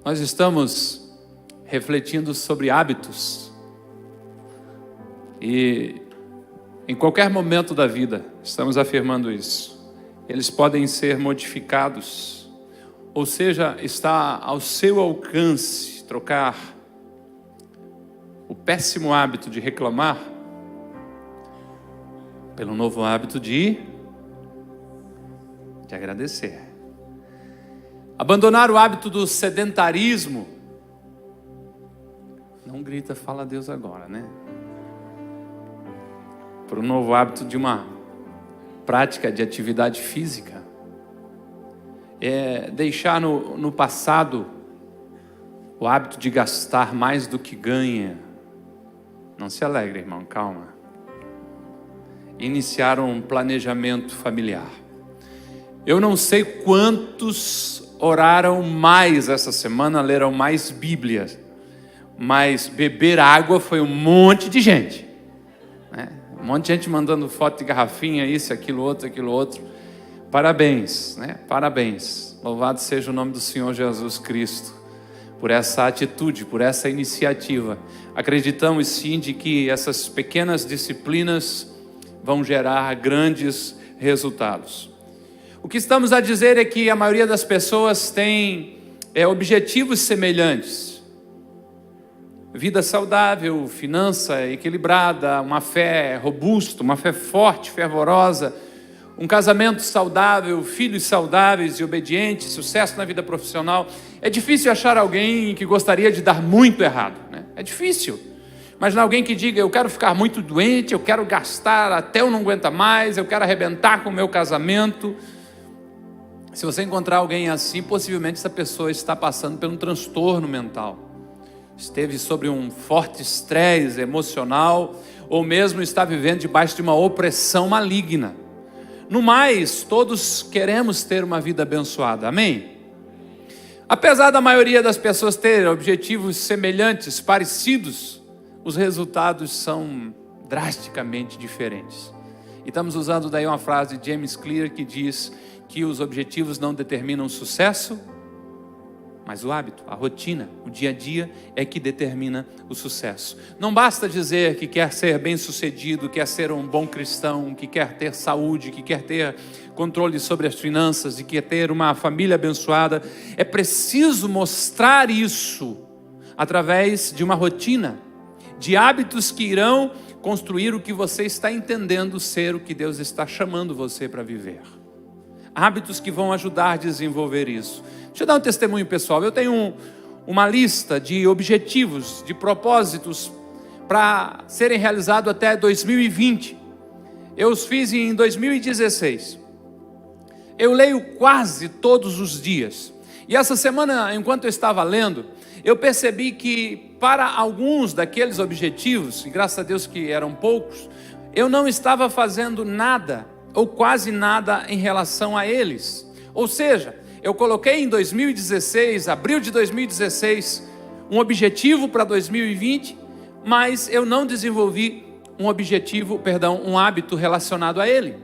Nós estamos refletindo sobre hábitos. E em qualquer momento da vida, estamos afirmando isso. Eles podem ser modificados. Ou seja, está ao seu alcance trocar o péssimo hábito de reclamar pelo novo hábito de agradecer. Abandonar o hábito do sedentarismo. Não grita, fala a Deus agora, né? Por um novo hábito de uma prática de atividade física. É deixar no passado o hábito de gastar mais do que ganha. Não se alegre, irmão, calma. Iniciar um planejamento familiar. Eu não sei quantos oraram mais essa semana, leram mais Bíblias, mas beber água foi um monte de gente, né? Um monte de gente mandando foto de garrafinha, isso, aquilo outro. Parabéns, né? Parabéns. Louvado seja o nome do Senhor Jesus Cristo por essa atitude, por essa iniciativa. Acreditamos sim de que essas pequenas disciplinas vão gerar grandes resultados. O que estamos a dizer é que a maioria das pessoas tem objetivos semelhantes. Vida saudável, finança equilibrada, uma fé robusta, uma fé forte, fervorosa, um casamento saudável, filhos saudáveis e obedientes, sucesso na vida profissional. É difícil achar alguém que gostaria de dar muito errado, né? É difícil. Imagina alguém que diga, eu quero ficar muito doente, eu quero gastar até eu não aguentar mais, eu quero arrebentar com o meu casamento. Se você encontrar alguém assim, possivelmente essa pessoa está passando por um transtorno mental. Esteve sobre um forte estresse emocional, ou mesmo está vivendo debaixo de uma opressão maligna. No mais, todos queremos ter uma vida abençoada, amém? Apesar da maioria das pessoas terem objetivos semelhantes, parecidos, os resultados são drasticamente diferentes. E estamos usando daí uma frase de James Clear que diz que os objetivos não determinam o sucesso, mas o hábito, a rotina, o dia a dia é que determina o sucesso. Não basta dizer que quer ser bem-sucedido, quer ser um bom cristão, que quer ter saúde, que quer ter controle sobre as finanças, que quer ter uma família abençoada. É preciso mostrar isso através de uma rotina, de hábitos que irão construir o que você está entendendo ser o que Deus está chamando você para viver. Hábitos que vão ajudar a desenvolver isso. Deixa eu dar um testemunho pessoal. Eu tenho uma lista de objetivos, de propósitos para serem realizados até 2020. Eu os fiz em 2016. Eu leio quase todos os dias. E essa semana, enquanto eu estava lendo, eu percebi que para alguns daqueles objetivos, e graças a Deus que eram poucos, eu não estava fazendo nada, ou quase nada em relação a eles. Ou seja, eu coloquei em 2016, abril de 2016, um objetivo para 2020, mas eu não desenvolvi um hábito relacionado a ele.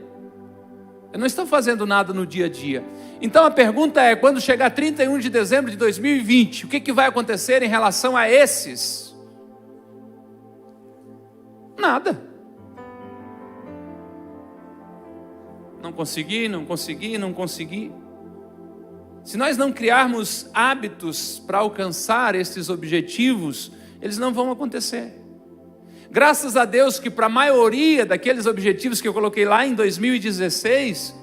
Eu não estou fazendo nada no dia a dia. Então a pergunta é, quando chegar 31 de dezembro de 2020, o que vai acontecer em relação a esses? Nada. Não consegui. Se nós não criarmos hábitos para alcançar esses objetivos, eles não vão acontecer. Graças a Deus que para a maioria daqueles objetivos que eu coloquei lá em 2016,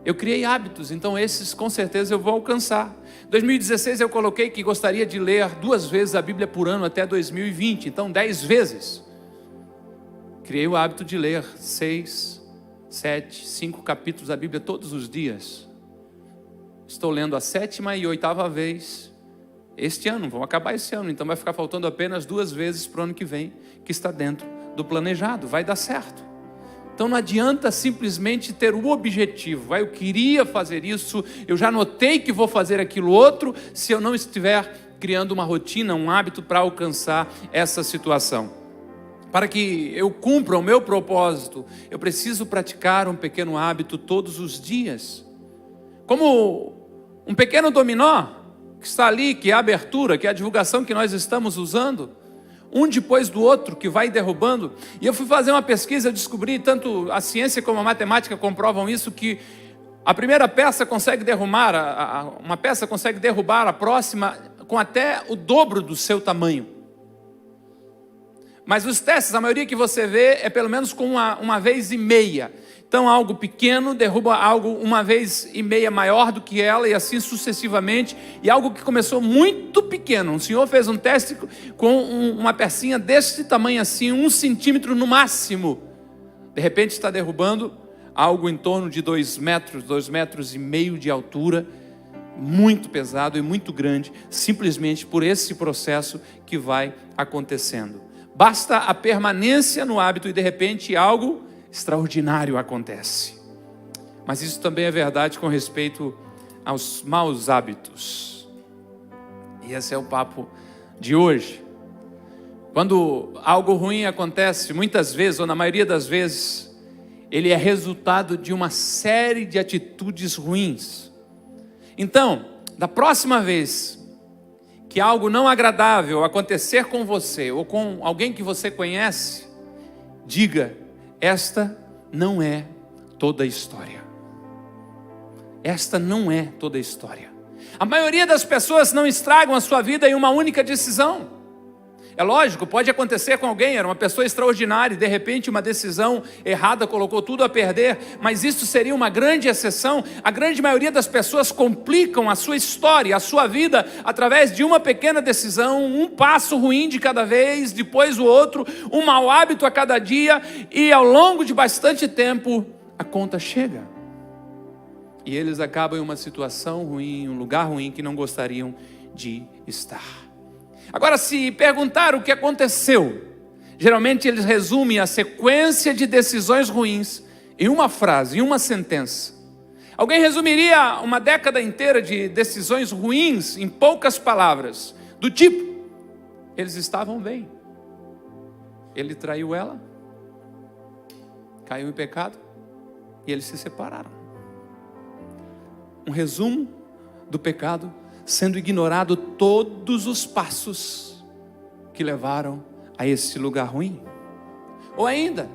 eu criei hábitos, então esses com certeza eu vou alcançar. Em 2016 eu coloquei que gostaria de ler 2 vezes a Bíblia por ano até 2020, então 10 vezes. Criei o hábito de ler 6, 7, 5 capítulos da Bíblia todos os dias. Estou lendo a 7ª e 8ª vez este ano, vão acabar esse ano, então vai ficar faltando apenas 2 vezes para o ano que vem, que está dentro do planejado, vai dar certo. Então não adianta simplesmente ter o objetivo, eu queria fazer isso, eu já notei que vou fazer aquilo outro, se eu não estiver criando uma rotina, um hábito para alcançar essa situação. Para que eu cumpra o meu propósito, eu preciso praticar um pequeno hábito todos os dias. Como um pequeno dominó, que está ali, que é a abertura, que é a divulgação que nós estamos usando, um depois do outro, que vai derrubando. E eu fui fazer uma pesquisa, eu descobri, tanto a ciência como a matemática comprovam isso, que a primeira peça consegue derrubar, uma peça consegue derrubar a próxima com até o dobro do seu tamanho. Mas os testes, a maioria que você vê é pelo menos com uma vez e meia. Então algo pequeno derruba algo uma vez e meia maior do que ela, e assim sucessivamente. E algo que começou muito pequeno. Um senhor fez um teste com uma pecinha desse tamanho assim, 1 centímetro no máximo. De repente está derrubando algo em torno de 2 metros, 2,5 metros de altura, muito pesado e muito grande, simplesmente por esse processo que vai acontecendo. Basta a permanência no hábito e de repente algo extraordinário acontece. Mas isso também é verdade com respeito aos maus hábitos. E esse é o papo de hoje. Quando algo ruim acontece, muitas vezes, ou na maioria das vezes, ele é resultado de uma série de atitudes ruins. Então, da próxima vez que algo não agradável acontecer com você, ou com alguém que você conhece, diga: esta não é toda a história. Esta não é toda a história. A maioria das pessoas não estragam a sua vida em uma única decisão. É lógico, pode acontecer com alguém, era uma pessoa extraordinária e de repente uma decisão errada colocou tudo a perder, mas isso seria uma grande exceção. A grande maioria das pessoas complicam a sua história, a sua vida, através de uma pequena decisão, um passo ruim de cada vez, depois o outro, um mau hábito a cada dia, e ao longo de bastante tempo a conta chega. E eles acabam em uma situação ruim, um lugar ruim que não gostariam de estar. Agora, se perguntar o que aconteceu, geralmente eles resumem a sequência de decisões ruins em uma frase, em uma sentença. Alguém resumiria uma década inteira de decisões ruins em poucas palavras, do tipo: eles estavam bem, ele traiu ela, caiu em pecado e eles se separaram. Um resumo do pecado sendo ignorado todos os passos que levaram a esse lugar ruim. Ou ainda,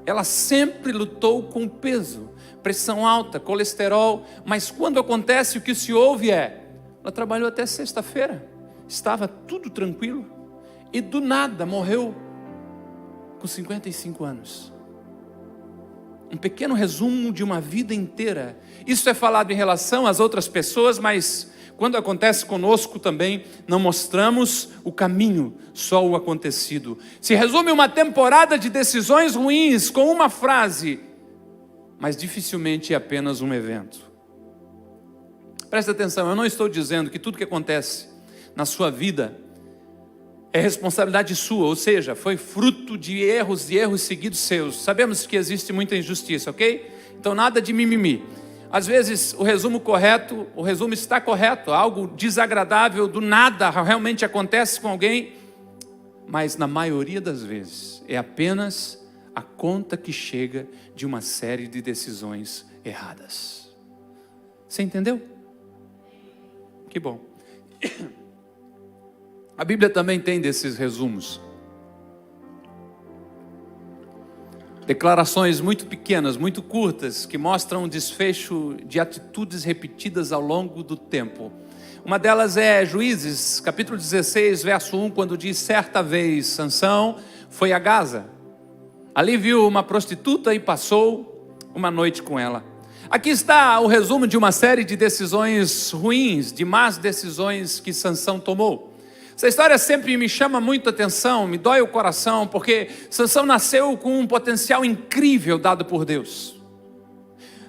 ela sempre lutou com peso, pressão alta, colesterol, mas quando acontece o que se ouve ela trabalhou até sexta-feira, estava tudo tranquilo, e do nada morreu com 55 anos. Um pequeno resumo de uma vida inteira. Isso é falado em relação às outras pessoas, mas quando acontece conosco também, não mostramos o caminho, só o acontecido. Se resume uma temporada de decisões ruins com uma frase, mas dificilmente é apenas um evento. Presta atenção, eu não estou dizendo que tudo que acontece na sua vida é responsabilidade sua, ou seja, foi fruto de erros e erros seguidos seus. Sabemos que existe muita injustiça, ok? Então nada de mimimi. Às vezes o resumo está correto, algo desagradável do nada realmente acontece com alguém, mas na maioria das vezes é apenas a conta que chega de uma série de decisões erradas. Você entendeu? Que bom. A Bíblia também tem desses resumos. Declarações muito pequenas, muito curtas, que mostram um desfecho de atitudes repetidas ao longo do tempo. Uma delas é Juízes, capítulo 16, verso 1, quando diz: certa vez Sansão foi a Gaza. Ali viu uma prostituta e passou uma noite com ela. Aqui está o resumo de uma série de decisões ruins, de más decisões que Sansão tomou. Essa história sempre me chama muito a atenção, me dói o coração, porque Sansão nasceu com um potencial incrível dado por Deus.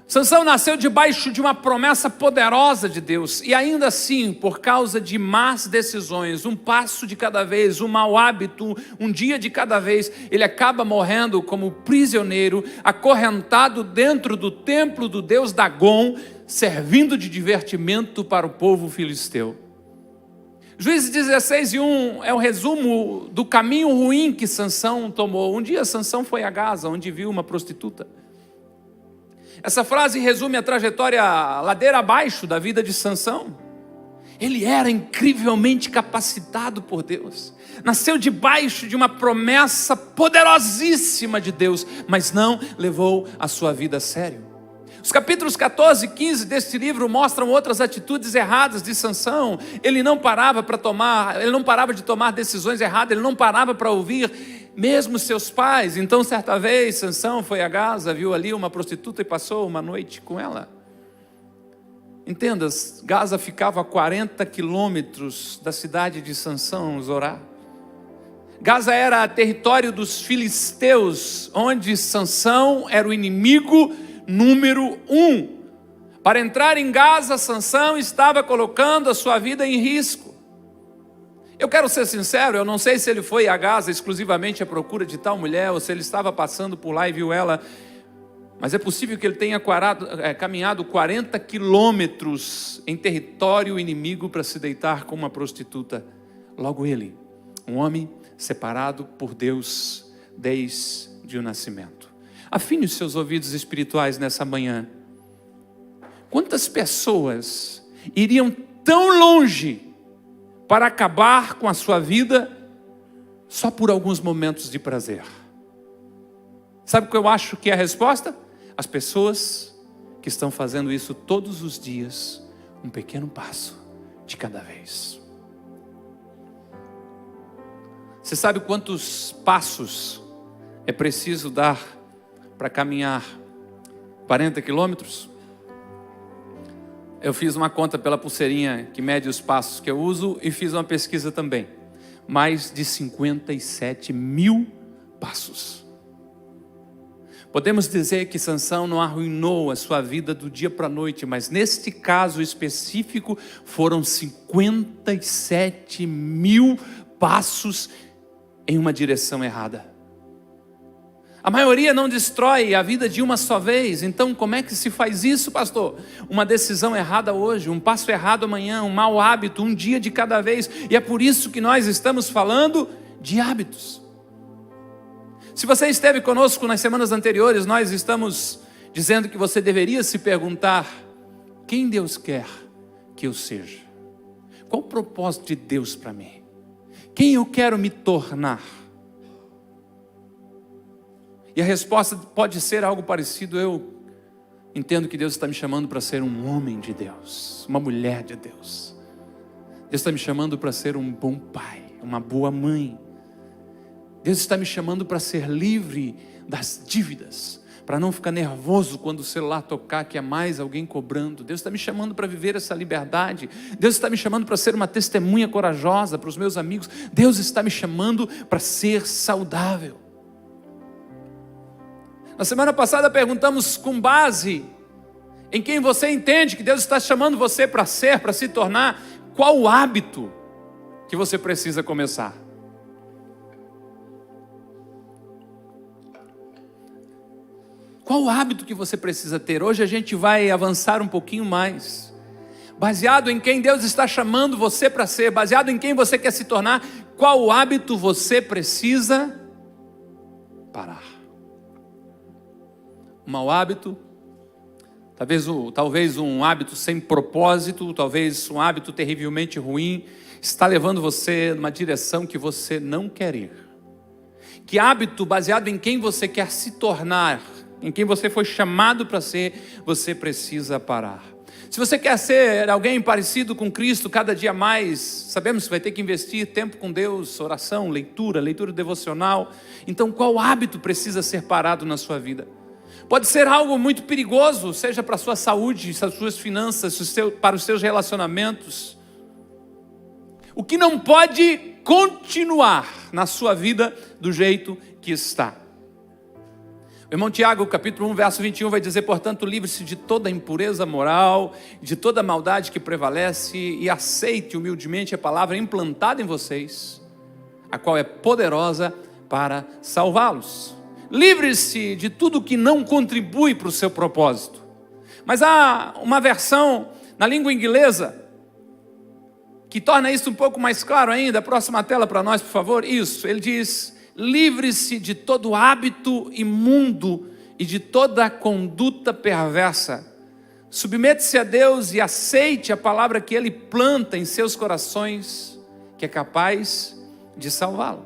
Sansão nasceu debaixo de uma promessa poderosa de Deus, e ainda assim, por causa de más decisões, um passo de cada vez, um mau hábito, um dia de cada vez, ele acaba morrendo como prisioneiro, acorrentado dentro do templo do deus Dagom, servindo de divertimento para o povo filisteu. Juízes 16:1 é o resumo do caminho ruim que Sansão tomou. Um dia Sansão foi a Gaza, onde viu uma prostituta. Essa frase resume a trajetória ladeira abaixo da vida de Sansão. Ele era incrivelmente capacitado por Deus. Nasceu debaixo de uma promessa poderosíssima de Deus, mas não levou a sua vida a sério. Os capítulos 14 e 15 deste livro mostram outras atitudes erradas de Sansão. Ele não parava de tomar decisões erradas, ele não parava para ouvir mesmo seus pais. Então, certa vez, Sansão foi a Gaza, viu ali uma prostituta e passou uma noite com ela. Entenda, Gaza ficava a 40 quilômetros da cidade de Sansão, Zorá. Gaza era território dos filisteus, onde Sansão era o inimigo número 1. Para entrar em Gaza, Sansão estava colocando a sua vida em risco. Eu quero ser sincero, eu não sei se ele foi a Gaza exclusivamente à procura de tal mulher, ou se ele estava passando por lá e viu ela, mas é possível que ele tenha caminhado 40 quilômetros em território inimigo para se deitar com uma prostituta. Logo ele, um homem separado por Deus desde o nascimento. Afine os seus ouvidos espirituais nessa manhã. Quantas pessoas iriam tão longe para acabar com a sua vida só por alguns momentos de prazer? Sabe o que eu acho que é a resposta? As pessoas que estão fazendo isso todos os dias, um pequeno passo de cada vez. Você sabe quantos passos é preciso dar para caminhar 40 quilômetros? Eu fiz uma conta pela pulseirinha que mede os passos que eu uso e fiz uma pesquisa também. Mais de 57 mil passos. Podemos dizer que Sansão não arruinou a sua vida do dia para a noite, mas neste caso específico foram 57 mil passos em uma direção errada. A maioria não destrói a vida de uma só vez. Então como é que se faz isso, pastor? Uma decisão errada hoje, um passo errado amanhã, um mau hábito, um dia de cada vez. E é por isso que nós estamos falando de hábitos. Se você esteve conosco nas semanas anteriores, nós estamos dizendo que você deveria se perguntar: quem Deus quer que eu seja? Qual o propósito de Deus para mim? Quem eu quero me tornar? E a resposta pode ser algo parecido. Eu entendo que Deus está me chamando para ser um homem de Deus, uma mulher de Deus. Deus está me chamando para ser um bom pai, uma boa mãe. Deus está me chamando para ser livre das dívidas, para não ficar nervoso quando o celular tocar, que é mais alguém cobrando. Deus está me chamando para viver essa liberdade. Deus está me chamando para ser uma testemunha corajosa para os meus amigos. Deus está me chamando para ser saudável. Na semana passada perguntamos, com base em quem você entende que Deus está chamando você para ser, para se tornar, qual o hábito que você precisa começar? Qual o hábito que você precisa ter? Hoje a gente vai avançar um pouquinho mais. Baseado em quem Deus está chamando você para ser, baseado em quem você quer se tornar, qual o hábito você precisa parar? Um mau hábito, talvez um hábito sem propósito, talvez um hábito terrivelmente ruim, está levando você numa direção que você não quer ir. Que hábito, baseado em quem você quer se tornar, em quem você foi chamado para ser, você precisa parar. Se você quer ser alguém parecido com Cristo cada dia mais, sabemos que vai ter que investir tempo com Deus, oração, leitura devocional. Então qual hábito precisa ser parado na sua vida? Pode ser algo muito perigoso, seja para a sua saúde, para as suas finanças, para os seus relacionamentos. O que não pode continuar na sua vida do jeito que está. O irmão Tiago, capítulo 1, verso 21, vai dizer: portanto, livre-se de toda impureza moral, de toda maldade que prevalece, e aceite humildemente a palavra implantada em vocês, a qual é poderosa para salvá-los. Livre-se de tudo que não contribui para o seu propósito. Mas há uma versão na língua inglesa que torna isso um pouco mais claro ainda. Próxima tela para nós, por favor. Isso, ele diz: livre-se de todo hábito imundo e de toda conduta perversa. Submete-se a Deus e aceite a palavra que Ele planta em seus corações, que é capaz de salvá-lo.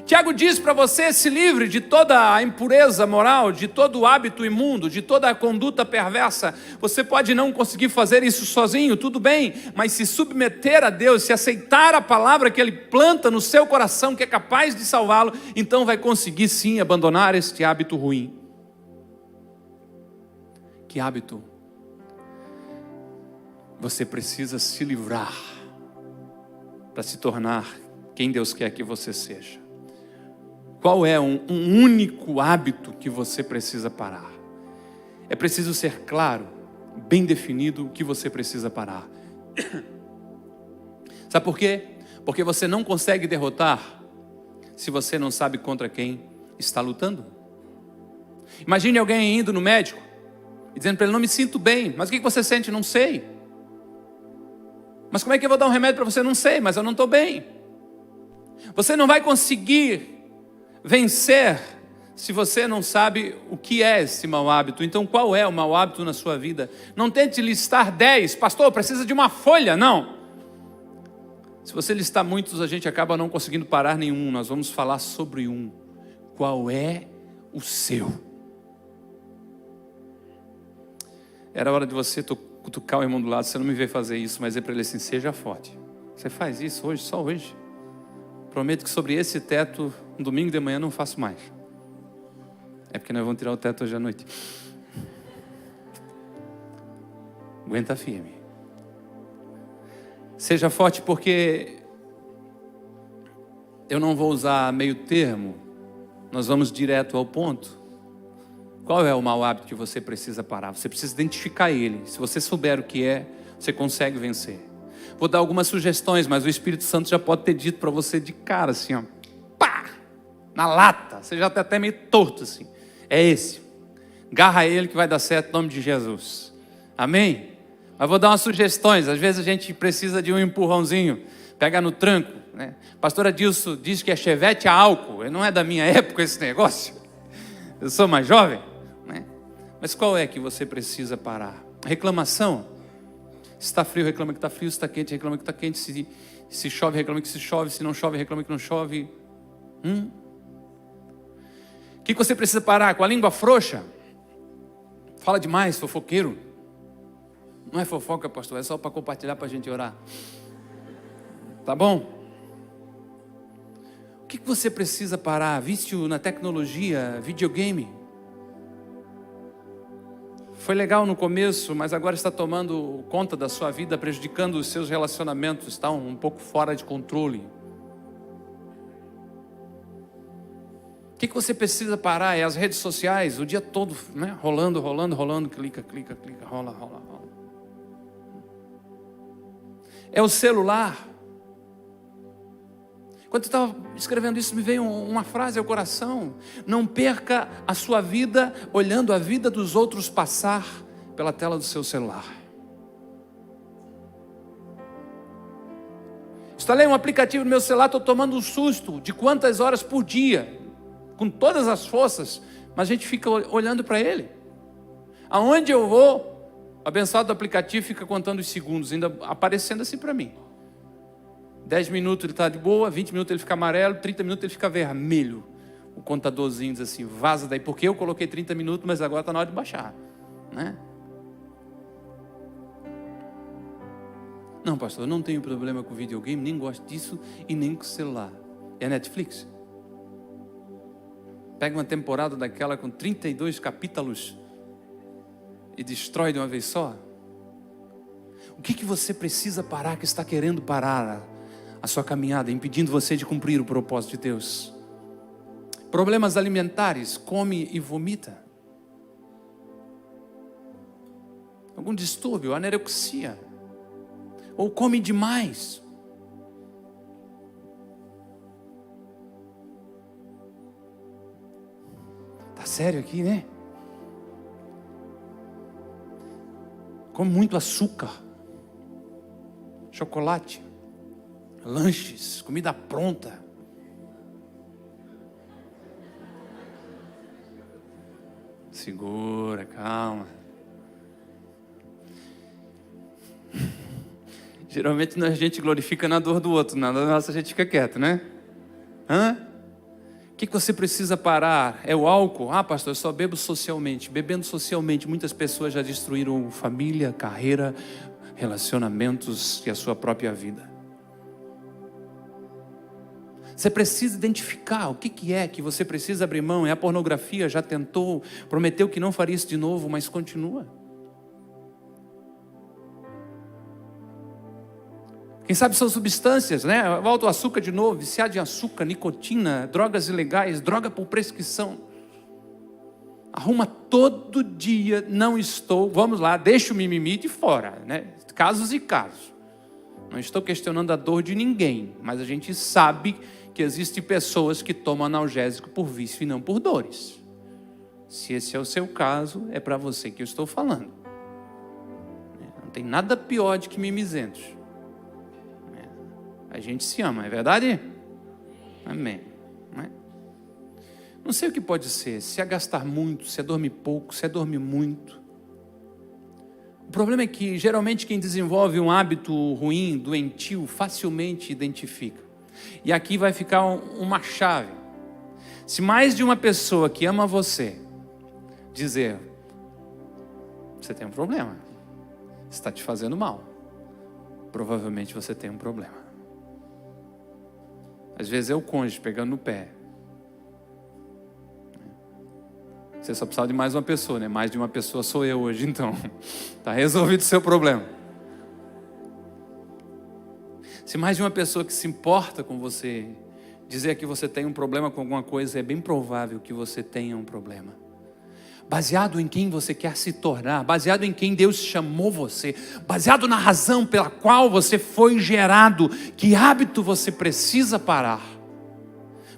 Tiago diz para você: se livre de toda a impureza moral, de todo o hábito imundo, de toda a conduta perversa. Você pode não conseguir fazer isso sozinho, tudo bem, mas se submeter a Deus, se aceitar a palavra que Ele planta no seu coração, que é capaz de salvá-lo, então vai conseguir sim abandonar este hábito ruim. Que hábito você precisa se livrar para se tornar quem Deus quer que você seja? Qual é um único hábito que você precisa parar? É preciso ser claro, bem definido o que você precisa parar. Sabe por quê? Porque você não consegue derrotar se você não sabe contra quem está lutando. Imagine alguém indo no médico e dizendo para ele: não me sinto bem. Mas o que você sente? Não sei. Mas como é que eu vou dar um remédio para você? Não sei, mas eu não estou bem. Você não vai conseguir vencer se você não sabe o que é esse mau hábito. Então, qual é o mau hábito na sua vida? Não tente listar 10. Pastor, precisa de uma folha. Não. Se você listar muitos, a gente acaba não conseguindo parar nenhum. Nós vamos falar sobre um. Qual é o seu? Era hora de você cutucar o irmão do lado. Você não me vê fazer isso, mas é para ele assim: seja forte. Você faz isso hoje, só hoje. Prometo que sobre esse teto, um domingo de manhã, não faço mais. É porque nós vamos tirar o teto hoje à noite. Aguenta firme. Seja forte, porque eu não vou usar meio termo. Nós vamos direto ao ponto. Qual é o mau hábito que você precisa parar? Você precisa identificar ele. Se você souber o que é, você consegue vencer. Vou dar algumas sugestões, mas o Espírito Santo já pode ter dito para você de cara, assim, ó, pá, na lata. Você já está até meio torto, assim. É esse. Garra ele que vai dar certo em nome de Jesus. Amém? Mas vou dar umas sugestões. Às vezes a gente precisa de um empurrãozinho. Pega no tranco, né? Pastor Adilson diz que é chevette a álcool. Não é da minha época esse negócio. Eu sou mais jovem, né? Mas qual é que você precisa parar? Reclamação. Se está frio, reclama que está frio. Se está quente, reclama que está quente. Se chove, reclama que se chove. Se não chove, reclama que não chove. O que você precisa parar? Com a língua frouxa? Fala demais, fofoqueiro. Não é fofoca, pastor, é só para compartilhar, para a gente orar. Tá bom? O que você precisa parar? Vício na tecnologia, videogame. Foi legal no começo, mas agora está tomando conta da sua vida, prejudicando os seus relacionamentos, está um pouco fora de controle. O que você precisa parar? É as redes sociais, o dia todo, né? Rolando, clica, rola. É o celular. Quando eu estava escrevendo isso, me veio uma frase ao coração: não perca a sua vida olhando a vida dos outros passar pela tela do seu celular. Instalei um aplicativo no meu celular, estou tomando um susto de quantas horas por dia, com todas as forças, mas a gente fica olhando para ele. Aonde eu vou, o abençoado do aplicativo fica contando os segundos, ainda aparecendo assim para mim. 10 minutos ele está de boa, 20 minutos ele fica amarelo, 30 minutos ele fica vermelho. O contadorzinho diz assim: vaza daí, porque eu coloquei 30 minutos, mas agora está na hora de baixar, né? Não, pastor, eu não tenho problema com videogame, nem gosto disso e nem com celular. É Netflix. Pega uma temporada daquela com 32 capítulos e destrói de uma vez só. O que você precisa parar, que está querendo parar a sua caminhada, impedindo você de cumprir o propósito de Deus? Problemas alimentares, come e vomita. Algum distúrbio, anorexia, ou come demais. Tá sério aqui, né? Come muito açúcar, chocolate, lanches, comida pronta. Segura, calma. Geralmente a gente glorifica na dor do outro, na nossa a gente fica quieto, né? O que você precisa parar? É o álcool? Ah, pastor, eu só bebo socialmente. Bebendo socialmente, muitas pessoas já destruíram família, carreira, relacionamentos e a sua própria vida. Você precisa identificar o que é que você precisa abrir mão. É a pornografia, já tentou, prometeu que não faria isso de novo, mas continua. Quem sabe são substâncias, né? Volta o açúcar de novo, viciado em açúcar, nicotina, drogas ilegais, droga por prescrição. Arruma todo dia, não estou, vamos lá, deixa o mimimi de fora, né? Casos e casos. Não estou questionando a dor de ninguém, mas a gente sabe que existem pessoas que tomam analgésico por vício e não por dores. Se esse é o seu caso, é para você que eu estou falando. Não tem nada pior do que mimizentos. A gente se ama, é verdade? Amém. Não sei o que pode ser, se é gastar muito, se é dormir pouco, se é dormir muito. O problema é que geralmente quem desenvolve um hábito ruim, doentio, facilmente identifica. E aqui vai ficar uma chave. Se mais de uma pessoa que ama você dizer, você tem um problema, está te fazendo mal, provavelmente você tem um problema. Às vezes é o cônjuge pegando no pé. Você só precisava de mais uma pessoa, né? Mais de uma pessoa sou eu hoje, então. Está resolvido o seu problema. Se mais de uma pessoa que se importa com você dizer que você tem um problema com alguma coisa, é bem provável que você tenha um problema. Baseado em quem você quer se tornar, baseado em quem Deus chamou você, baseado na razão pela qual você foi gerado, que hábito você precisa parar.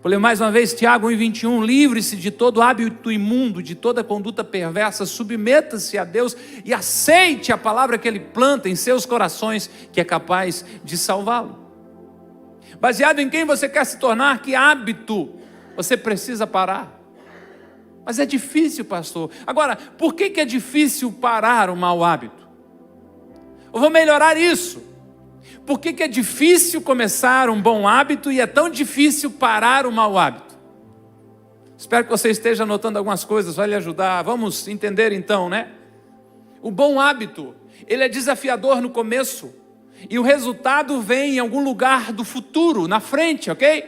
Vou ler mais uma vez Tiago 1:21, livre-se de todo hábito imundo, de toda conduta perversa, submeta-se a Deus e aceite a palavra que Ele planta em seus corações, que é capaz de salvá-lo. Baseado em quem você quer se tornar, que hábito você precisa parar. Mas é difícil, pastor. Agora, por que é difícil parar o mau hábito? Eu vou melhorar isso. Por que é difícil começar um bom hábito e é tão difícil parar o mau hábito? Espero que você esteja anotando algumas coisas, vai lhe ajudar. Vamos entender então, né? O bom hábito, ele é desafiador no começo e o resultado vem em algum lugar do futuro, na frente, ok?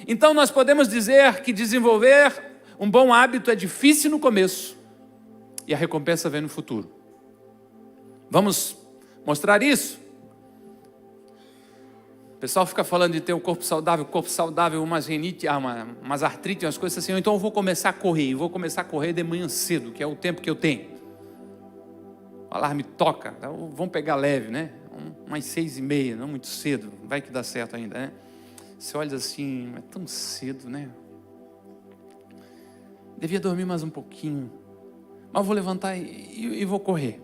Então nós podemos dizer que desenvolver um bom hábito é difícil no começo e a recompensa vem no futuro. Vamos mostrar isso? O pessoal fica falando de ter um corpo saudável, umas rinite, umas artrite, umas coisas assim. Então eu vou começar a correr, de manhã cedo, que é o tempo que eu tenho. O alarme toca, então vamos pegar leve, né? Umas 6:30, não muito cedo, vai que dá certo ainda, né? Você olha assim, é tão cedo, né? Devia dormir mais um pouquinho, mas eu vou levantar e vou correr.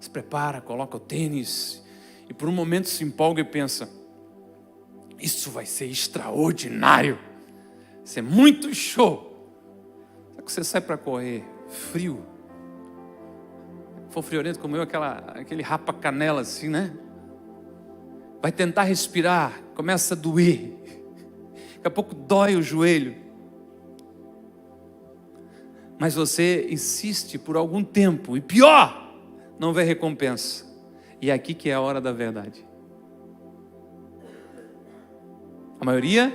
Se prepara, coloca o tênis e por um momento se empolga e pensa, isso vai ser extraordinário, vai ser muito show. Só que você sai para correr frio, for friorento como eu, aquele rapa-canela assim, né? Vai tentar respirar, começa a doer, daqui a pouco dói o joelho. Mas você insiste por algum tempo, e pior, não vê recompensa. E é aqui que é a hora da verdade. A maioria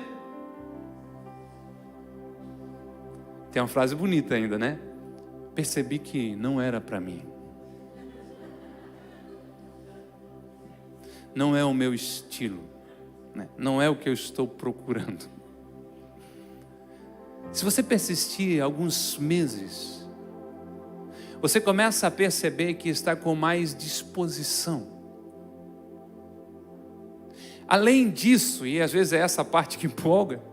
tem uma frase bonita ainda, né? Percebi que não era para mim. Não é o meu estilo, né? Não é o que eu estou procurando. Se você persistir alguns meses, você começa a perceber que está com mais disposição. Além disso, e às vezes é essa parte que empolga,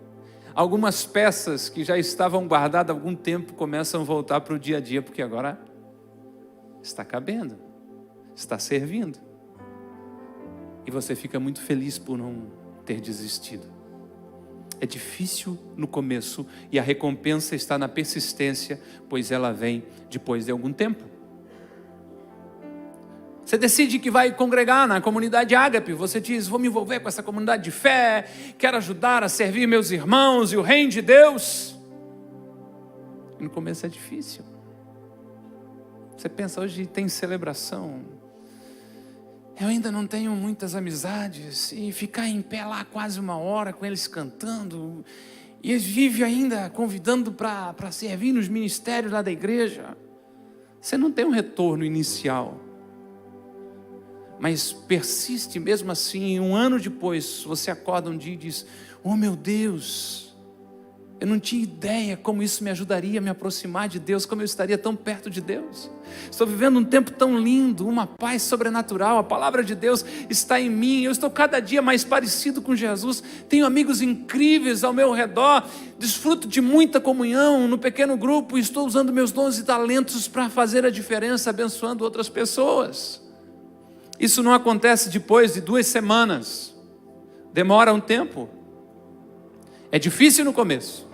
algumas peças que já estavam guardadas há algum tempo começam a voltar para o dia a dia, porque agora está cabendo, está servindo. E você fica muito feliz por não ter desistido. É difícil no começo e a recompensa está na persistência, pois ela vem depois de algum tempo. Você decide que vai congregar na comunidade Ágape. Você diz, vou me envolver com essa comunidade de fé, quero ajudar a servir meus irmãos e o reino de Deus. E no começo é difícil. Você pensa, hoje tem celebração. Eu ainda não tenho muitas amizades. E ficar em pé lá quase 1 hora com eles cantando. E eles vivem ainda convidando para servir nos ministérios lá da igreja. Você não tem um retorno inicial. Mas persiste mesmo assim. 1 ano depois, você acorda um dia e diz, oh meu Deus, eu não tinha ideia como isso me ajudaria a me aproximar de Deus, como eu estaria tão perto de Deus. Estou vivendo um tempo tão lindo, uma paz sobrenatural, a palavra de Deus está em mim, eu estou cada dia mais parecido com Jesus, tenho amigos incríveis ao meu redor, desfruto de muita comunhão no pequeno grupo, estou usando meus dons e talentos para fazer a diferença, abençoando outras pessoas. Isso não acontece depois de 2 semanas, demora um tempo, é difícil no começo,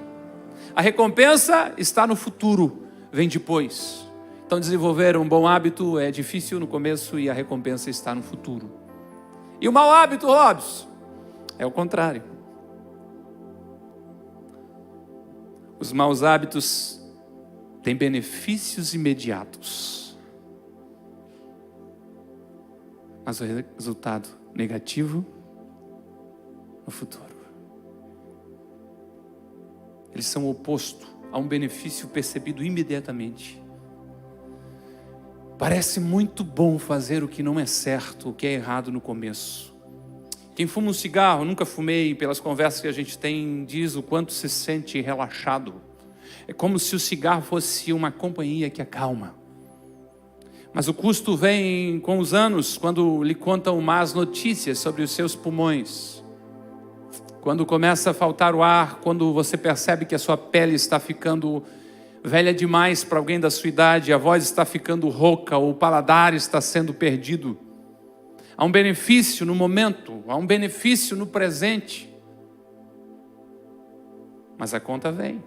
a recompensa está no futuro, vem depois. Então desenvolver um bom hábito é difícil no começo e a recompensa está no futuro. E o mau hábito, Robson, é o contrário. Os maus hábitos têm benefícios imediatos, mas o resultado negativo no futuro. Eles são o oposto a um benefício percebido imediatamente. Parece muito bom fazer o que não é certo, o que é errado no começo. Quem fuma um cigarro, nunca fumei, pelas conversas que a gente tem, diz o quanto se sente relaxado. É como se o cigarro fosse uma companhia que acalma. Mas o custo vem com os anos, quando lhe contam más notícias sobre os seus pulmões. Quando começa a faltar o ar, quando você percebe que a sua pele está ficando velha demais para alguém da sua idade, a voz está ficando rouca, ou o paladar está sendo perdido. Há um benefício no momento, há um benefício no presente. Mas a conta vem.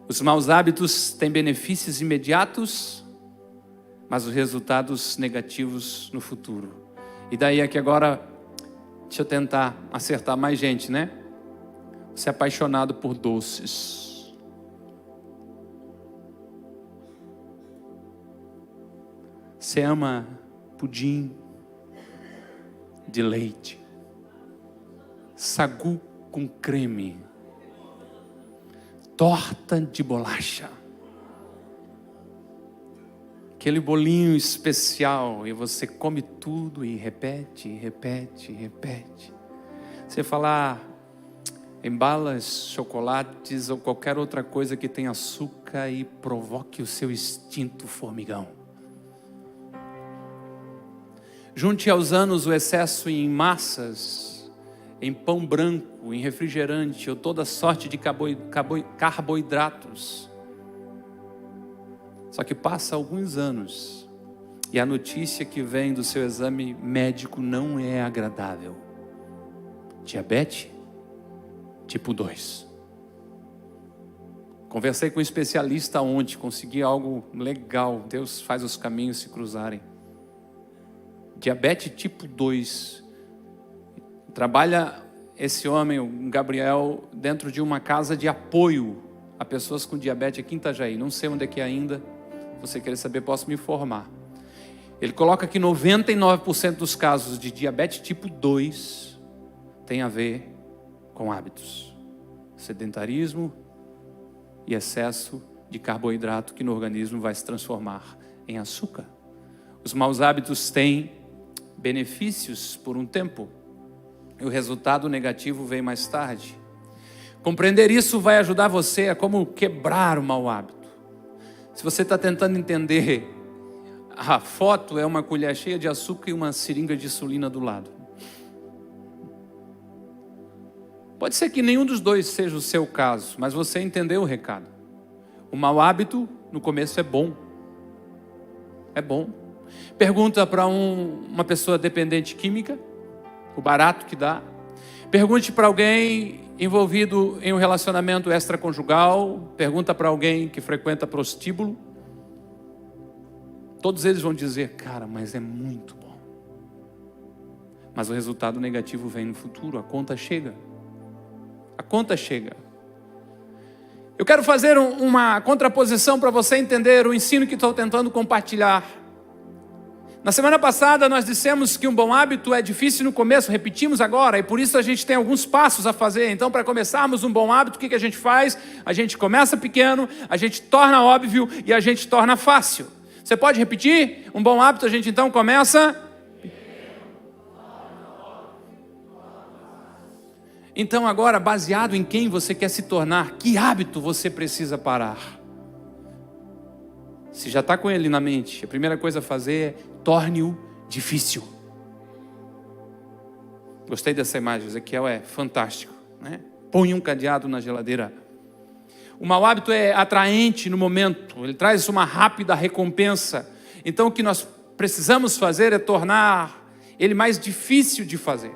Os maus hábitos têm benefícios imediatos, mas os resultados negativos no futuro. E daí é que agora, deixa eu tentar acertar mais gente, né? Você é apaixonado por doces. Você ama pudim de leite, sagu com creme, torta de bolacha, aquele bolinho especial, e você come tudo e repete, repete, repete. Você fala, em balas, chocolates ou qualquer outra coisa que tenha açúcar e provoque o seu instinto formigão. Junte aos anos o excesso em massas, em pão branco, em refrigerante ou toda sorte de carboidratos. Só que passa alguns anos e a notícia que vem do seu exame médico não é agradável. Diabetes tipo 2. Conversei com um especialista ontem, consegui algo legal. Deus faz os caminhos se cruzarem. Diabetes tipo 2. Trabalha esse homem, o Gabriel, dentro de uma casa de apoio a pessoas com diabetes aqui em Itajaí. Não sei onde é que é ainda. Se você querer saber, posso me informar. Ele coloca que 99% dos casos de diabetes tipo 2 tem a ver com hábitos. Sedentarismo e excesso de carboidrato que no organismo vai se transformar em açúcar. Os maus hábitos têm benefícios por um tempo e o resultado negativo vem mais tarde. Compreender isso vai ajudar você a como quebrar o mau hábito. Se você está tentando entender, a foto é uma colher cheia de açúcar e uma seringa de insulina do lado. Pode ser que nenhum dos dois seja o seu caso, mas você entendeu o recado. O mau hábito, no começo, é bom. É bom. Pergunta para uma pessoa dependente química, o barato que dá. Pergunte para alguém envolvido em um relacionamento extraconjugal. Pergunta para alguém que frequenta prostíbulo. Todos eles vão dizer, cara, mas é muito bom. Mas o resultado negativo vem no futuro, a conta chega. A conta chega. Eu quero fazer uma contraposição para você entender o ensino que estou tentando compartilhar. Na semana passada nós dissemos que um bom hábito é difícil no começo, repetimos agora, e por isso a gente tem alguns passos a fazer. Então, para começarmos um bom hábito, o que a gente faz? A gente começa pequeno, a gente torna óbvio e a gente torna fácil. Você pode repetir? Um bom hábito a gente então começa... Então agora, baseado em quem você quer se tornar, que hábito você precisa parar? Se já está com ele na mente, a primeira coisa a fazer é torne-o difícil. Gostei dessa imagem, Ezequiel é fantástico, né? Põe um cadeado na geladeira. O mau hábito é atraente no momento, ele traz uma rápida recompensa. Então o que nós precisamos fazer é tornar ele mais difícil de fazer.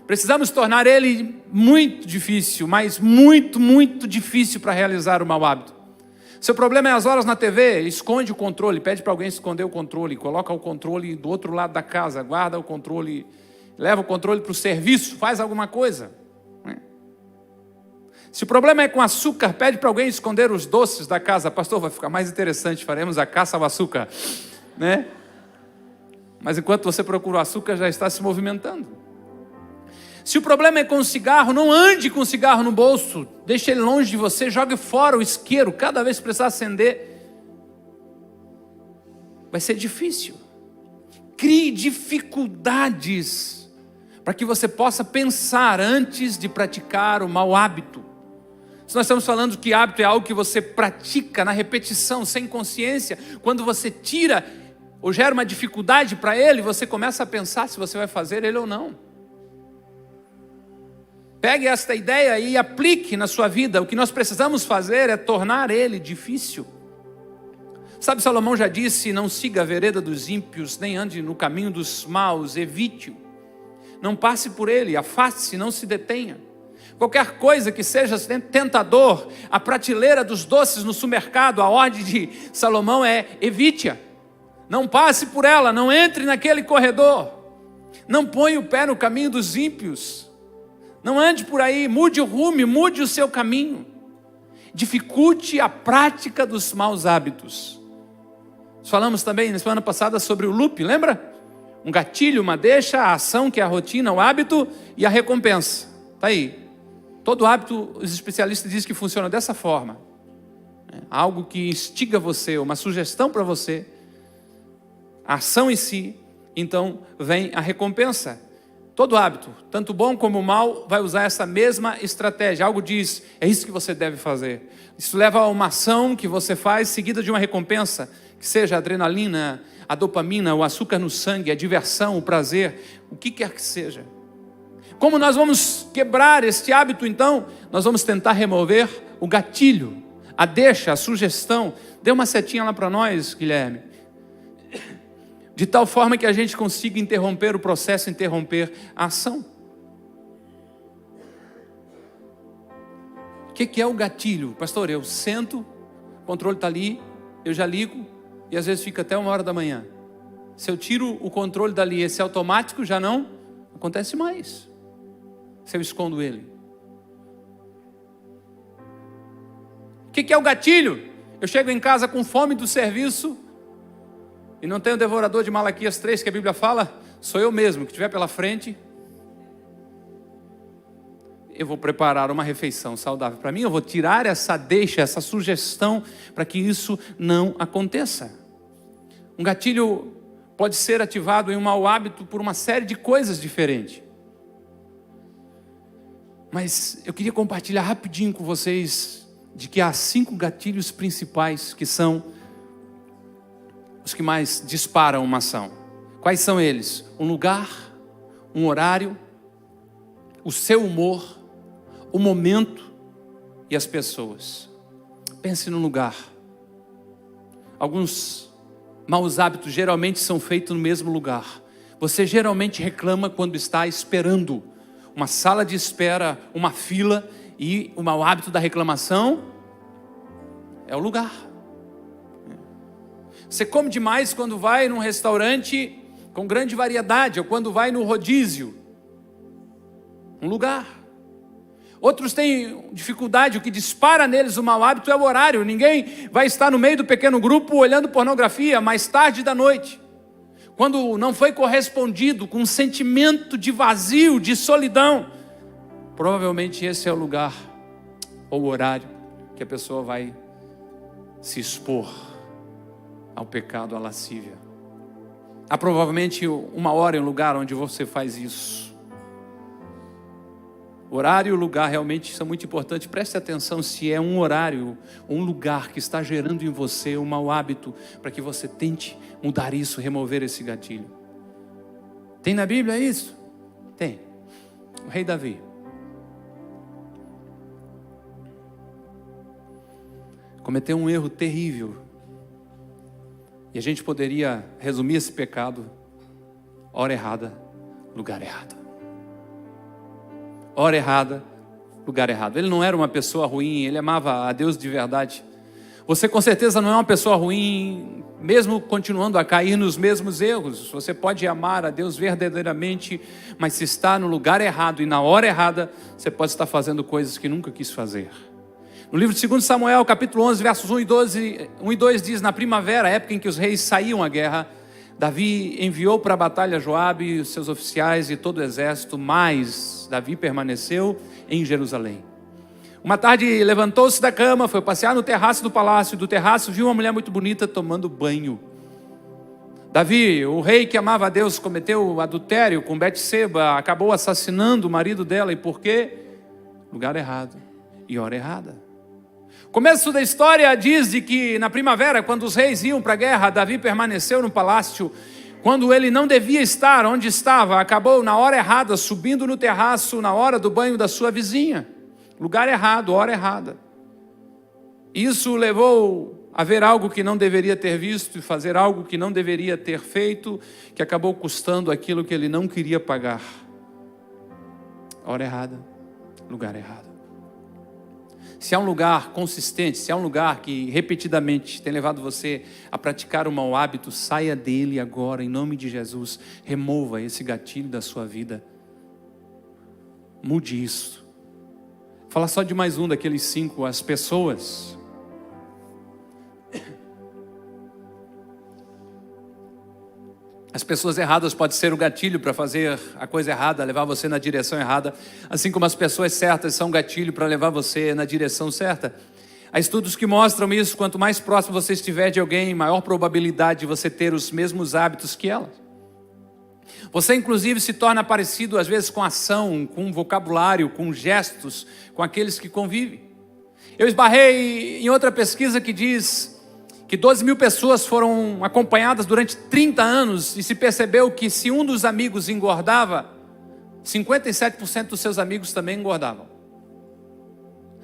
Precisamos tornar ele muito difícil, mas muito, muito difícil para realizar o mau hábito. Seu problema é as horas na TV, esconde o controle, pede para alguém esconder o controle, coloca o controle do outro lado da casa, guarda o controle, leva o controle para o serviço, faz alguma coisa. Se o problema é com açúcar, pede para alguém esconder os doces da casa. Pastor, vai ficar mais interessante, faremos a caça ao açúcar, né? Mas enquanto você procura o açúcar, já está se movimentando. Se o problema é com o cigarro, não ande com o cigarro no bolso, deixe ele longe de você, jogue fora o isqueiro, cada vez que precisar acender. Vai ser difícil. Crie dificuldades para que você possa pensar antes de praticar o mau hábito. Se nós estamos falando que hábito é algo que você pratica na repetição, sem consciência, quando você tira ou gera uma dificuldade para ele, você começa a pensar se você vai fazer ele ou não. Pegue esta ideia e aplique na sua vida. O que nós precisamos fazer é tornar ele difícil. Sabe, Salomão já disse, não siga a vereda dos ímpios, nem ande no caminho dos maus, evite-o. Não passe por ele, afaste-se, não se detenha. Qualquer coisa que seja tentador, a prateleira dos doces no supermercado, a ordem de Salomão é evite-a. Não passe por ela, não entre naquele corredor. Não ponha o pé no caminho dos ímpios. Não ande por aí, mude o rumo, mude o seu caminho. Dificulte a prática dos maus hábitos. Nós falamos também na semana passada sobre o loop, lembra? Um gatilho, uma deixa, a ação que é a rotina, o hábito e a recompensa. Está aí. Todo hábito, os especialistas dizem que funciona dessa forma. Algo que instiga você, uma sugestão para você. A ação em si, então vem a recompensa. Todo hábito, tanto bom como mal, vai usar essa mesma estratégia. Algo diz, é isso que você deve fazer. Isso leva a uma ação que você faz, seguida de uma recompensa, que seja a adrenalina, a dopamina, o açúcar no sangue, a diversão, o prazer, o que quer que seja. Como nós vamos quebrar este hábito, então? Nós vamos tentar remover o gatilho, a deixa, a sugestão. Dê uma setinha lá para nós, Guilherme. De tal forma que a gente consiga interromper o processo, interromper a ação. O que é o gatilho? Pastor, eu sento, o controle está ali, eu já ligo, e às vezes fica até 1h da manhã. Se eu tiro o controle dali, esse automático já não acontece mais. Se eu escondo ele. O que é o gatilho? Eu chego em casa com fome do serviço, e não tem o devorador de Malaquias 3 que a Bíblia fala, sou eu mesmo que estiver pela frente. Eu vou preparar uma refeição saudável para mim, eu vou tirar essa deixa, essa sugestão, para que isso não aconteça. Um gatilho pode ser ativado em um mau hábito por uma série de coisas diferentes. Mas eu queria compartilhar rapidinho com vocês de que há 5 gatilhos principais que são os que mais disparam uma ação. Quais são eles? Um lugar, um horário, o seu humor, o momento e as pessoas. Pense no lugar. Alguns maus hábitos geralmente são feitos no mesmo lugar. Você geralmente reclama quando está esperando. Uma sala de espera, uma fila, e o mau hábito da reclamação é o lugar. Você come demais quando vai num restaurante com grande variedade, ou quando vai no rodízio, um lugar. Outros têm dificuldade, o que dispara neles o mau hábito é o horário. Ninguém vai estar no meio do pequeno grupo olhando pornografia mais tarde da noite, quando não foi correspondido com um sentimento de vazio, de solidão. Provavelmente esse é o lugar ou o horário que a pessoa vai se expor ao pecado, à lascívia. Há provavelmente uma hora e um lugar onde você faz isso. Horário e o lugar realmente são muito importantes. Preste atenção se é um horário, um lugar que está gerando em você um mau hábito, para que você tente mudar isso, remover esse gatilho. Tem na Bíblia isso? Tem. O rei Davi. Cometeu um erro terrível. E a gente poderia resumir esse pecado: hora errada, lugar errado. Hora errada, lugar errado. Ele não era uma pessoa ruim, ele amava a Deus de verdade. Você com certeza não é uma pessoa ruim, mesmo continuando a cair nos mesmos erros. Você pode amar a Deus verdadeiramente, mas se está no lugar errado e na hora errada, você pode estar fazendo coisas que nunca quis fazer. No livro de 2 Samuel, capítulo 11, versos 1 e 2 diz: na primavera, época em que os reis saíam à guerra, Davi enviou para a batalha Joabe, os seus oficiais e todo o exército, mas Davi permaneceu em Jerusalém. Uma tarde levantou-se da cama, foi passear no terraço do palácio, do terraço viu uma mulher muito bonita tomando banho. Davi, o rei que amava a Deus, cometeu adultério com Betseba, acabou assassinando o marido dela. E por quê? Lugar errado e hora errada. O começo da história diz de que na primavera, quando os reis iam para a guerra, Davi permaneceu no palácio. Quando ele não devia estar onde estava, acabou na hora errada, subindo no terraço na hora do banho da sua vizinha. Lugar errado, hora errada. Isso levou a ver algo que não deveria ter visto e fazer algo que não deveria ter feito, que acabou custando aquilo que ele não queria pagar. Hora errada, lugar errado. Se há um lugar consistente, se há um lugar que repetidamente tem levado você a praticar um mau hábito, saia dele agora, em nome de Jesus. Remova esse gatilho da sua vida. Mude isso. Vou falar só de mais um daqueles 5, as pessoas. As pessoas erradas podem ser o gatilho para fazer a coisa errada, levar você na direção errada, assim como as pessoas certas são gatilho para levar você na direção certa. Há estudos que mostram isso: quanto mais próximo você estiver de alguém, maior probabilidade de você ter os mesmos hábitos que ela. Você inclusive se torna parecido às vezes com ação, com vocabulário, com gestos, com aqueles que convivem. Eu esbarrei em outra pesquisa que diz que 12 mil pessoas foram acompanhadas durante 30 anos e se percebeu que se um dos amigos engordava, 57% dos seus amigos também engordavam.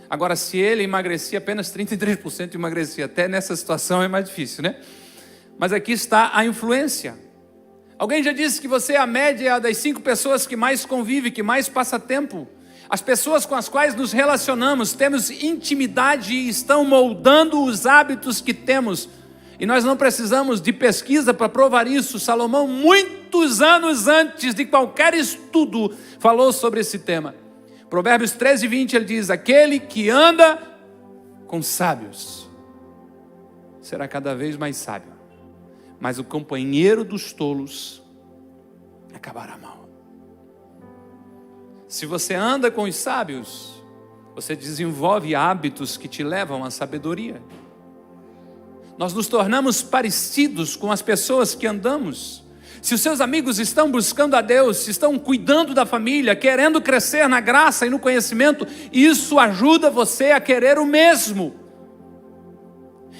Agora, se ele emagrecia, apenas 33% emagrecia. Até nessa situação é mais difícil, né? Mas aqui está a influência. Alguém já disse que você é a média das 5 pessoas que mais convive, que mais passa tempo. As pessoas com as quais nos relacionamos, temos intimidade e estão moldando os hábitos que temos. E nós não precisamos de pesquisa para provar isso. Salomão, muitos anos antes de qualquer estudo, falou sobre esse tema. Provérbios 13:20, ele diz: aquele que anda com sábios será cada vez mais sábio, mas o companheiro dos tolos acabará mal. Se você anda com os sábios, você desenvolve hábitos que te levam à sabedoria. Nós nos tornamos parecidos com as pessoas que andamos. Se os seus amigos estão buscando a Deus, se estão cuidando da família, querendo crescer na graça e no conhecimento, isso ajuda você a querer o mesmo.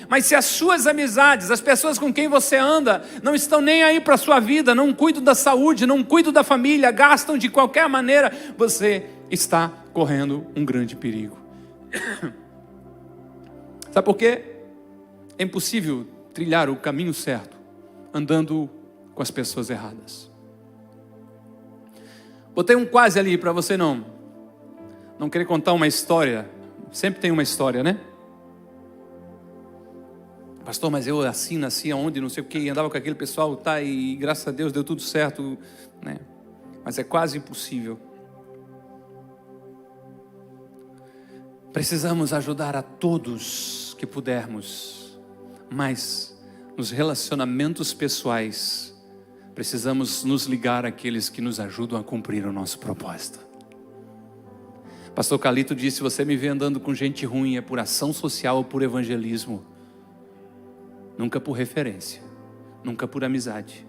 Mas se as suas amizades, as pessoas com quem você anda, não estão nem aí para a sua vida, não cuidam da saúde, não cuidam da família, gastam de qualquer maneira, você está correndo um grande perigo. Sabe por quê? É impossível trilhar o caminho certo andando com as pessoas erradas. Botei um quase ali para você não querer contar uma história. Sempre tem uma história, né? Pastor, mas eu nasci aonde, não sei o que, e andava com aquele pessoal, tá, e graças a Deus deu tudo certo, né? Mas é quase impossível. Precisamos ajudar a todos que pudermos, mas nos relacionamentos pessoais, precisamos nos ligar àqueles que nos ajudam a cumprir o nosso propósito. Pastor Calito disse, se você me vê andando com gente ruim, é por ação social ou por evangelismo. Nunca por referência, nunca por amizade.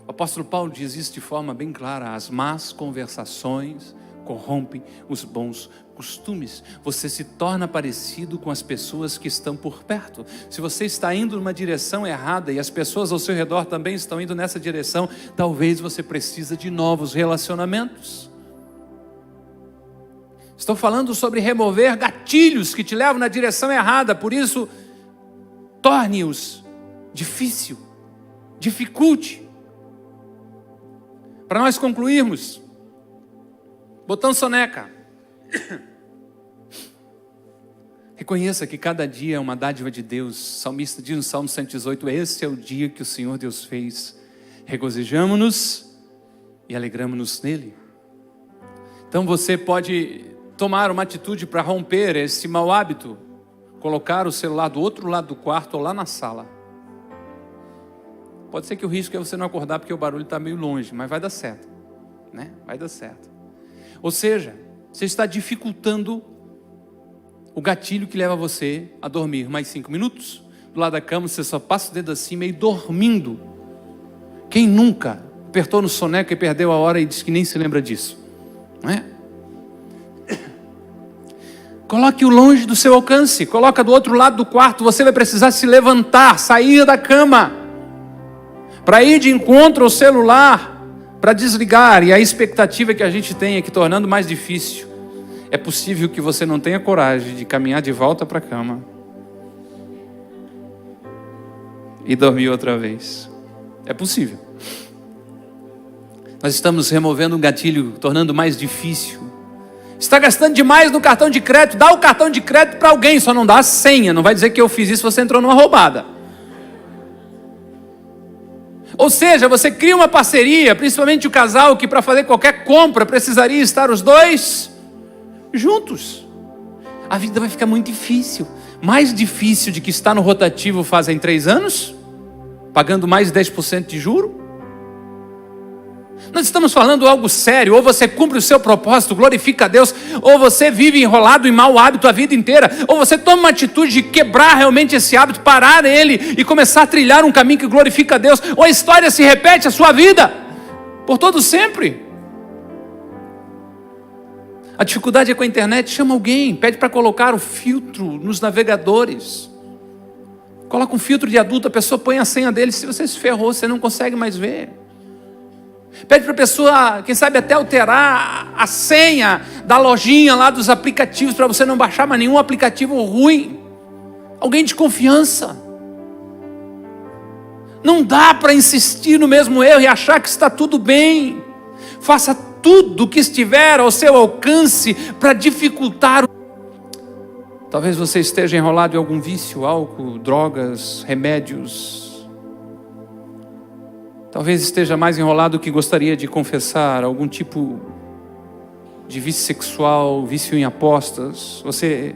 O apóstolo Paulo diz isso de forma bem clara, as más conversações corrompem os bons costumes. Você se torna parecido com as pessoas que estão por perto. Se você está indo numa direção errada e as pessoas ao seu redor também estão indo nessa direção, talvez você precise de novos relacionamentos. Estou falando sobre remover gatilhos que te levam na direção errada, por isso, torne-os difícil, dificulte. Para nós concluirmos, botão soneca. Reconheça que cada dia é uma dádiva de Deus. O salmista diz no Salmo 118, esse é o dia que o Senhor Deus fez. Regozijamo-nos e alegramo-nos nele. Então você pode tomar uma atitude para romper esse mau hábito. Colocar o celular do outro lado do quarto ou lá na sala. Pode ser que o risco é você não acordar porque o barulho está meio longe, mas vai dar certo, né? Vai dar certo. Ou seja, você está dificultando o gatilho que leva você a dormir mais 5 minutos. Do lado da cama você só passa o dedo assim meio dormindo. Quem nunca apertou no soneca e perdeu a hora e diz que nem se lembra disso, não é? Coloque-o longe do seu alcance, coloca do outro lado do quarto, você vai precisar se levantar, sair da cama, para ir de encontro ao celular, para desligar, e a expectativa que a gente tem é que tornando mais difícil, é possível que você não tenha coragem de caminhar de volta para a cama, e dormir outra vez, é possível. Nós estamos removendo um gatilho, tornando mais difícil. Está gastando demais no cartão de crédito, dá o cartão de crédito para alguém, só não dá a senha, não vai dizer que eu fiz isso, você entrou numa roubada. Ou seja, você cria uma parceria, principalmente o casal que para fazer qualquer compra precisaria estar os dois juntos. A vida vai ficar muito difícil, mais difícil de que está no rotativo fazem 3 anos, pagando mais 10% de juro. Nós estamos falando algo sério, ou você cumpre o seu propósito, glorifica a Deus, ou você vive enrolado em mau hábito a vida inteira, ou você toma uma atitude de quebrar realmente esse hábito, parar ele e começar a trilhar um caminho que glorifica a Deus, ou a história se repete a sua vida, por todo sempre. A dificuldade é com a internet, chama alguém, pede para colocar o filtro nos navegadores, coloca um filtro de adulto, a pessoa põe a senha dele, se você se ferrou, você não consegue mais ver. Pede para a pessoa, quem sabe até alterar a senha da lojinha lá dos aplicativos, para você não baixar mais nenhum aplicativo ruim. Alguém de confiança. Não dá para insistir no mesmo erro e achar que está tudo bem. Faça tudo o que estiver ao seu alcance para dificultar. Talvez você esteja enrolado em algum vício, álcool, drogas, remédios. Talvez esteja mais enrolado do que gostaria de confessar, algum tipo de vício sexual, vício em apostas. Você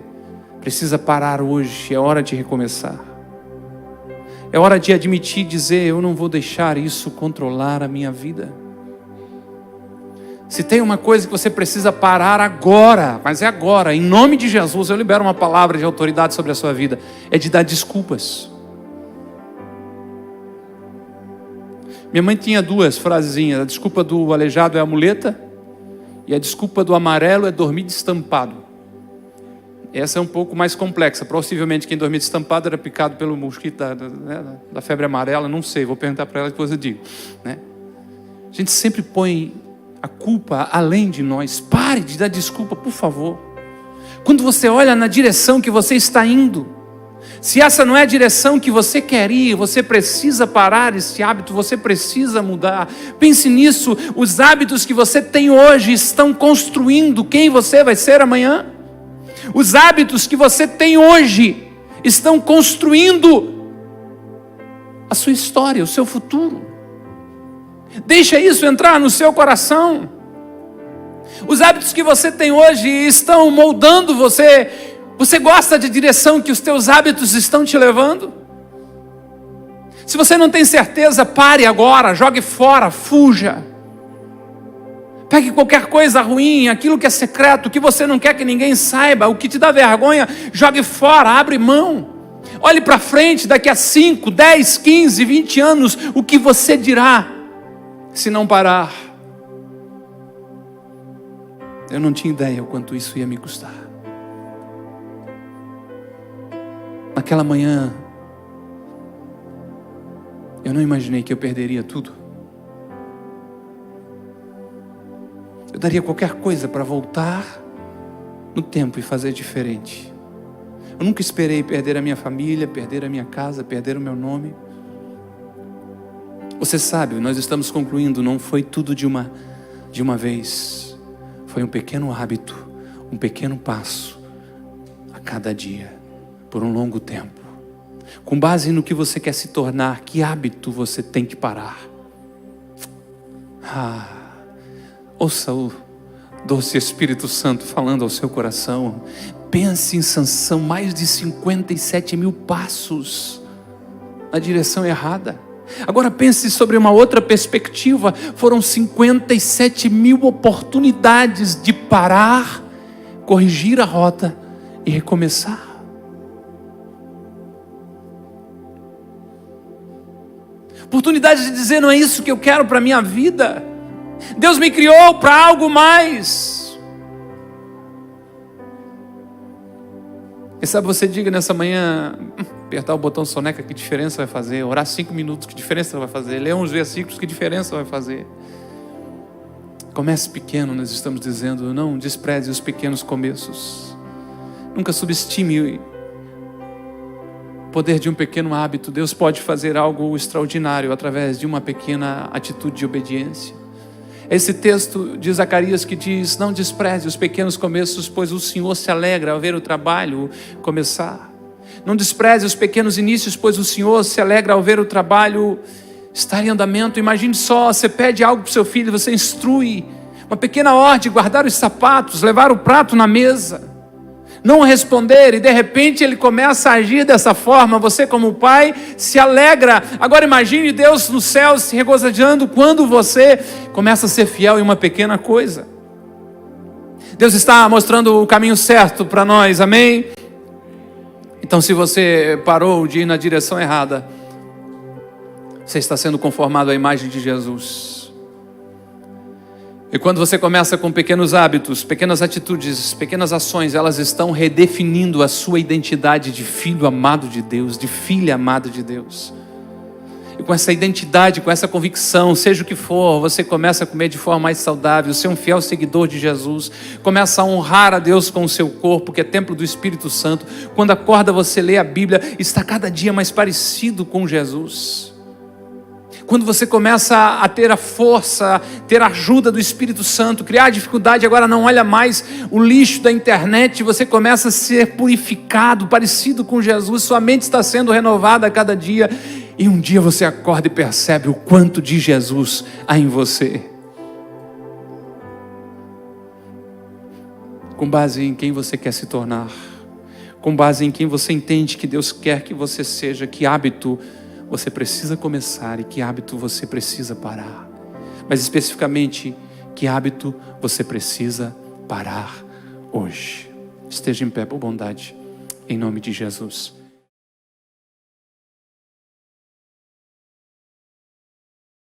precisa parar hoje, é hora de recomeçar. É hora de admitir e dizer, eu não vou deixar isso controlar a minha vida. Se tem uma coisa que você precisa parar agora, mas é agora, em nome de Jesus, eu libero uma palavra de autoridade sobre a sua vida, é de dar desculpas. Minha mãe tinha 2 frasezinhas, a desculpa do aleijado é a muleta, e a desculpa do amarelo é dormir destampado. Essa é um pouco mais complexa, possivelmente quem dormia destampado era picado pelo mosquito da febre amarela, não sei, vou perguntar para ela depois eu digo, né? A gente sempre põe a culpa além de nós, pare de dar desculpa, por favor. Quando você olha na direção que você está indo, se essa não é a direção que você quer ir, você precisa parar esse hábito, você precisa mudar. Pense nisso, os hábitos que você tem hoje estão construindo quem você vai ser amanhã. Os hábitos que você tem hoje estão construindo a sua história, o seu futuro. Deixa isso entrar no seu coração. Os hábitos que você tem hoje estão moldando você. Você gosta da direção que os teus hábitos estão te levando? Se você não tem certeza, pare agora, jogue fora, fuja. Pegue qualquer coisa ruim, aquilo que é secreto, que você não quer que ninguém saiba, o que te dá vergonha, jogue fora, abre mão. Olhe para frente, daqui a 5, 10, 15, 20 anos, o que você dirá se não parar? Eu não tinha ideia o quanto isso ia me custar. Naquela manhã, eu não imaginei que eu perderia tudo. Eu daria qualquer coisa para voltar no tempo e fazer diferente. Eu nunca esperei perder a minha família, perder a minha casa, perder o meu nome. Você sabe, nós estamos concluindo, não foi tudo de uma vez. Foi um pequeno hábito, um pequeno passo a cada dia, por um longo tempo. Com base no que você quer se tornar, que hábito você tem que parar? Ouça o doce Espírito Santo falando ao seu coração. Pense em Sansão, mais de 57 mil passos na direção errada. Agora pense sobre uma outra perspectiva. Foram 57 mil oportunidades de parar, corrigir a rota e recomeçar. Oportunidade de dizer, não é isso que eu quero para a minha vida. Deus me criou para algo mais. E sabe, você diga nessa manhã, apertar o botão soneca, que diferença vai fazer? Orar 5 minutos, que diferença vai fazer? Ler uns versículos, que diferença vai fazer? Comece pequeno, nós estamos dizendo, não despreze os pequenos começos. Nunca subestime o poder de um pequeno hábito. Deus pode fazer algo extraordinário através de uma pequena atitude de obediência. Esse texto de Zacarias que diz, não despreze os pequenos começos, pois o Senhor se alegra ao ver o trabalho começar. Não despreze os pequenos inícios, pois o Senhor se alegra ao ver o trabalho estar em andamento. Imagine só, você pede algo para o seu filho, você instrui, uma pequena ordem, guardar os sapatos, levar o prato na mesa, não responder, e de repente ele começa a agir dessa forma. Você, como pai, se alegra. Agora imagine Deus no céu se regozijando quando você começa a ser fiel em uma pequena coisa. Deus está mostrando o caminho certo para nós, amém? Então, se você parou de ir na direção errada, você está sendo conformado à imagem de Jesus. E quando você começa com pequenos hábitos, pequenas atitudes, pequenas ações, elas estão redefinindo a sua identidade de filho amado de Deus, de filha amada de Deus. E com essa identidade, com essa convicção, seja o que for, você começa a comer de forma mais saudável, ser um fiel seguidor de Jesus, começa a honrar a Deus com o seu corpo, que é templo do Espírito Santo. Quando acorda, você lê a Bíblia, está cada dia mais parecido com Jesus. Quando você começa a ter a força, ter a ajuda do Espírito Santo, criar dificuldade, agora não olha mais o lixo da internet, você começa a ser purificado, parecido com Jesus, sua mente está sendo renovada a cada dia, e um dia você acorda e percebe o quanto de Jesus há em você. Com base em quem você quer se tornar, com base em quem você entende que Deus quer que você seja, que hábito você precisa começar e que hábito você precisa parar. Mas especificamente, que hábito você precisa parar hoje. Esteja em pé por bondade, em nome de Jesus.